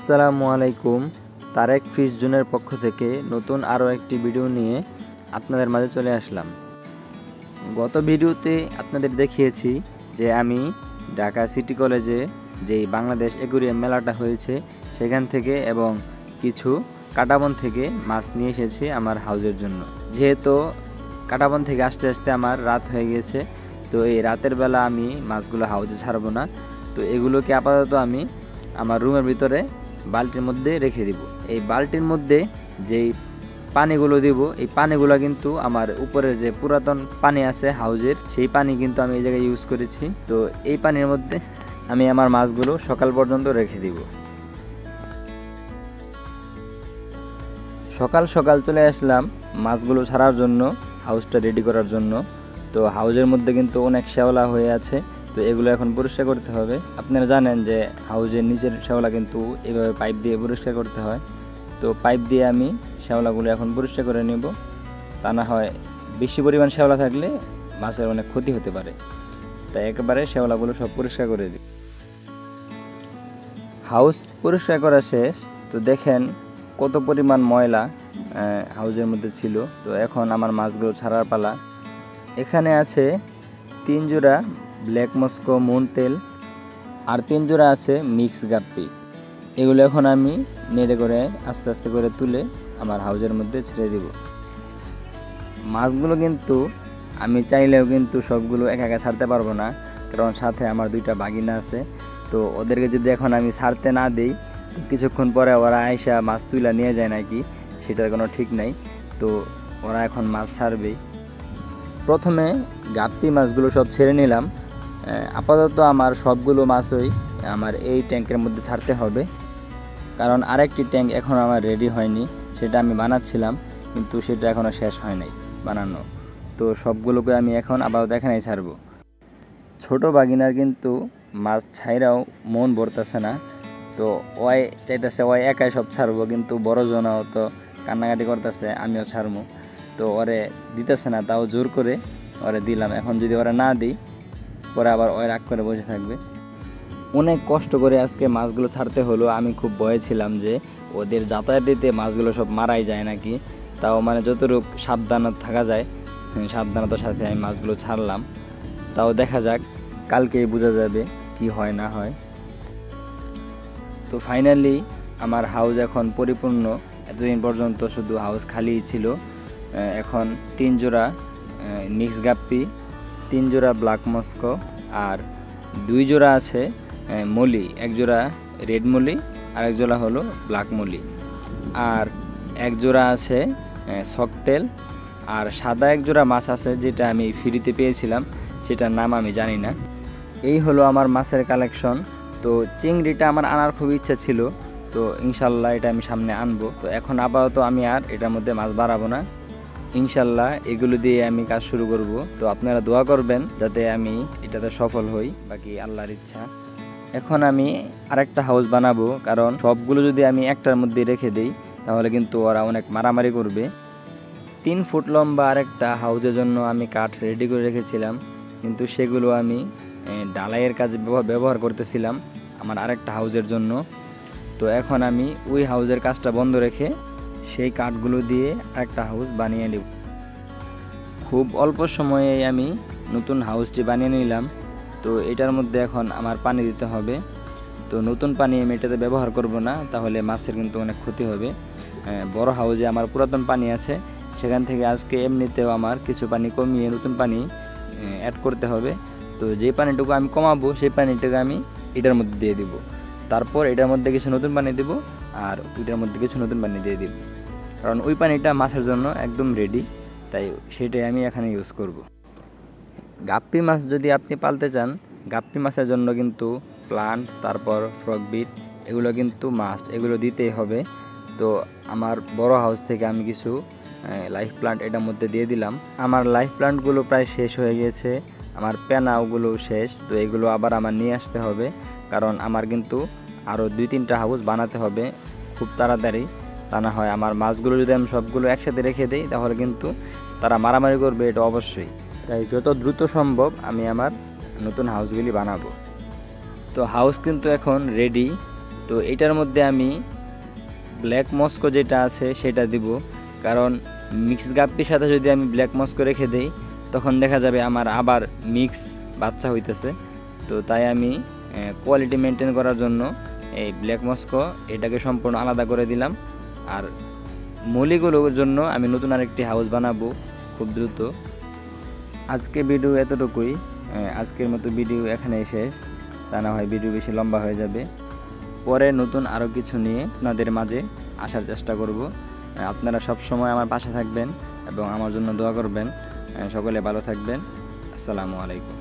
আসসালামু আলাইকুম। তারেক ফিশ জোনের পক্ষ থেকে নতুন আরও একটি ভিডিও নিয়ে আপনাদের মাঝে চলে আসলাম। গত ভিডিওতে আপনাদের দেখিয়েছি যে আমি ঢাকা সিটি কলেজে যেই বাংলাদেশ অ্যাকুয়ারিয়াম মেলাটা হয়েছে সেখান থেকে এবং কিছু কাঁটাবন থেকে মাছ নিয়ে এসেছি আমার হাউজের জন্য। যেহেতু কাঁটাবন থেকে আসতে আসতে আমার রাত হয়ে গেছে, তো এই রাতের বেলা আমি মাছগুলো হাউজে ছাড়বো না। তো এগুলোকে আপাতত আমি আমার রুমের ভিতরে বালতির মধ্যে রেখে দিব। এই বালতির মধ্যে যেই পানিগুলো দিব, এই পানিগুলো কিন্তু আমার উপরের যে পুরাতন পানি আছে হাউজের, সেই পানি কিন্তু আমি এই জায়গায় ইউজ করেছি। তো এই পানির মধ্যে আমি আমার মাছগুলো সকাল পর্যন্ত রেখে দিব। সকাল সকাল চলে আসলাম মাছগুলো ছাড়ার জন্য, হাউসটা রেডি করার জন্য। তো হাউজের মধ্যে কিন্তু অনেক শ্যাওলা হয়ে আছে, তো এগুলো এখন পরিষ্কার করতে হবে। আপনারা জানেন যে হাউজের নিচের শ্যাওলা কিন্তু এভাবে পাইপ দিয়ে পরিষ্কার করতে হয়। তো পাইপ দিয়ে আমি শ্যাওলাগুলো এখন পরিষ্কার করে নেব, তা না হয় বেশি পরিমাণ শ্যাওলা থাকলে মাছের অনেক ক্ষতি হতে পারে। তাই একেবারে শ্যাওলাগুলো সব পরিষ্কার করে দিই। হাউস পরিষ্কার করা শেষ। তো দেখেন কত পরিমাণ ময়লা হাউজের মধ্যে ছিল। তো এখন আমার মাছগুলো ছাড়ার পালা। এখানে আছে 3 জোড়া ব্ল্যাক মস্কো মুনটেল আর 3 জোড়া আছে মিক্স গাপ্পি। এগুলো এখন আমি নেড়ে করে আস্তে আস্তে করে তুলে আমার হাউজের মধ্যে ছেড়ে দিব। মাছগুলো কিন্তু আমি চাইলেও কিন্তু সবগুলো একা একা ছাড়তে পারবো না, কারণ সাথে আমার 2টা বাগিনা আছে। তো ওদেরকে যদি এখন আমি ছাড়তে না দিই, তো কিছুক্ষণ পরে ওরা আইসা মাছ তুলে নিয়ে যায় নাকি সেটার কোনো ঠিক নাই। তো ওরা এখন মাছ ছাড়বেই। প্রথমে গাপ্পি মাছগুলো সব ছেড়ে নিলাম। আপাতত আমার সবগুলো মাছই আমার এই ট্যাঙ্কের মধ্যে ছাড়তে হবে, কারণ আরেকটি ট্যাঙ্ক এখন আমার রেডি হয়নি। সেটা আমি বানাচ্ছিলাম, কিন্তু সেটা এখনও শেষ হয় নাই বানানো। তো সবগুলোকে আমি এখন আপাতত এখানেই ছাড়বো। ছোট বাগিনার কিন্তু মাছ ছাইরাও মন ভরতেছে না। তো ওই চাইতেছে ওই একাই সব ছাড়বো, কিন্তু বড় জনাও তো কান্নাকাটি করতেছে আমিও ছাড়বো। তো ওরে দিতেছে না, তাও জোর করে ওরে দিলাম। এখন যদি ওরা না দিই, পরে আবার ওই রাগ করে বসে থাকবে। অনেক কষ্ট করে আজকে মাছগুলো ছাড়তে হলো। আমি খুব ভয়ে ছিলাম যে ওদের যাতায়াতিতে মাছগুলো সব মারাই যায় নাকি। তাও মানে যতটুকু সাবধানত থাকা যায় সাবধানতার সাথে আমি মাছগুলো ছাড়লাম। তাও দেখা যাক, কালকেই বোঝা যাবে কি হয় না হয়। তো ফাইনালি আমার হাউস এখন পরিপূর্ণ। এতদিন পর্যন্ত শুধু হাউস খালিই ছিল। এখন 3 জোড়া মিক্স গাপ্পি, 3 জোড়া ব্ল্যাক মস্কো আর 2 জোড়া আছে মলি। 1 জোড়া রেড মলি আর 1 জোড়া হলো ব্ল্যাক মলি, আর 1 জোড়া আছে সকটেল, আর সাদা 1 জোড়া মাছ আছে যেটা আমি ফ্রিতে পেয়েছিলাম, সেটার নাম আমি জানি না। এই হলো আমার মাছের কালেকশন। তো চিংড়িটা আমার আনার খুব ইচ্ছা ছিল, তো ইনশাল্লাহ এটা আমি সামনে আনবো। তো এখন আপাতত আমি আর এটার মধ্যে মাছ বাড়াবো না, ইনশাল্লাহ এগুলো দিয়ে আমি কাজ শুরু করব। তো আপনারা দোয়া করবেন যাতে আমি এটাতে সফল হই, বাকি আল্লাহর ইচ্ছা। এখন আমি আরেকটা হাউস বানাবো, কারণ সবগুলো যদি আমি একটার মধ্যে রেখে দিই তাহলে কিন্তু ওরা অনেক মারামারি করবে। 3 ফুট লম্বা আরেকটা হাউসের জন্য আমি কাঠ রেডি করে রেখেছিলাম, কিন্তু সেগুলো আমি ঢালাইয়ের কাজে ব্যবহার করতেছিলাম আমার আরেকটা হাউসের জন্য। তো এখন আমি ওই হাউসের কাজটা বন্ধ রেখে সেই কাঠগুলো দিয়ে আরেকটা হাউস বানিয়ে নেব। খুব অল্প সময়ে আমি নতুন হাউসটি বানিয়ে নিলাম। তো এটার মধ্যে এখন আমার পানি দিতে হবে। তো নতুন পানি আমি এটাতে ব্যবহার করব না, তাহলে মাছের কিন্তু অনেক ক্ষতি হবে। বড় হাউসে আমার পুরাতন পানি আছে, সেখান থেকে আজকে এমনিতেও আমার কিছু পানি কমিয়ে নতুন পানি অ্যাড করতে হবে। তো যে পানিটুকু আমি কমাবো সেই পানিটুকু আমি এটার মধ্যে দিয়ে দিব। তারপর এটার মধ্যে কিছু নতুন পানি দেব আর ওইটার মধ্যে কিছু নতুন পানি দিয়ে দিব, কারণ ওই পানিটা মাছের জন্য একদম রেডি, তাই সেটাই আমি এখানে ইউজ করব। গাপ্পি মাছ যদি আপনি পালতে চান, গাপ্পি মাছের জন্য কিন্তু প্লান্ট, তারপর ফ্রগবিট, এগুলো কিন্তু মাস্ট, এগুলো দিতেই হবে। তো আমার বড় হাউস থেকে আমি কিছু লাইফ প্লান্ট এটার মধ্যে দিয়ে দিলাম। আমার লাইফ প্লান্টগুলো প্রায় শেষ হয়ে গেছে, আমার পেনাওগুলো শেষ। তো এগুলো আবার আমার নিয়ে আসতে হবে, কারণ আমার কিন্তু আরও 2-3টা হাউস বানাতে হবে খুব তাড়াতাড়ি। তা না হয় আমার মাছগুলো যদি আমি সবগুলো একসাথে রেখে দিই তাহলে কিন্তু তারা মারামারি করবে, এটা অবশ্যই। তাই যত দ্রুত সম্ভব আমি আমার নতুন হাউসগুলি বানাবো। তো হাউস কিন্তু এখন রেডি। তো এটার মধ্যে আমি ব্ল্যাক মস্কো যেটা আছে সেটা দিব, কারণ মিক্স গাপ্পির সাথে যদি আমি ব্ল্যাক মস্কো রেখে দেই তখন দেখা যাবে আমার আবার মিক্স বাচ্চা হইতেছে। তো তাই আমি কোয়ালিটি মেনটেন করার জন্য এই ব্ল্যাক মস্কো এটাকে সম্পূর্ণ আলাদা করে দিলাম। আর মলিগুলোর জন্য আমি নতুন আরেকটি হাউস বানাবো খুব দ্রুত। আজকে ভিডিও এতটুকুই, আজকের মতো ভিডিও এখানেই শেষ, তা না হয় ভিডিও বেশি লম্বা হয়ে যাবে। পরে নতুন আরও কিছু নিয়ে আপনাদের মাঝে আসার চেষ্টা করব। আপনারা সব সময় আমার পাশে থাকবেন এবং আমার জন্য দোয়া করবেন। সকলে ভালো থাকবেন। আসসালামু আলাইকুম।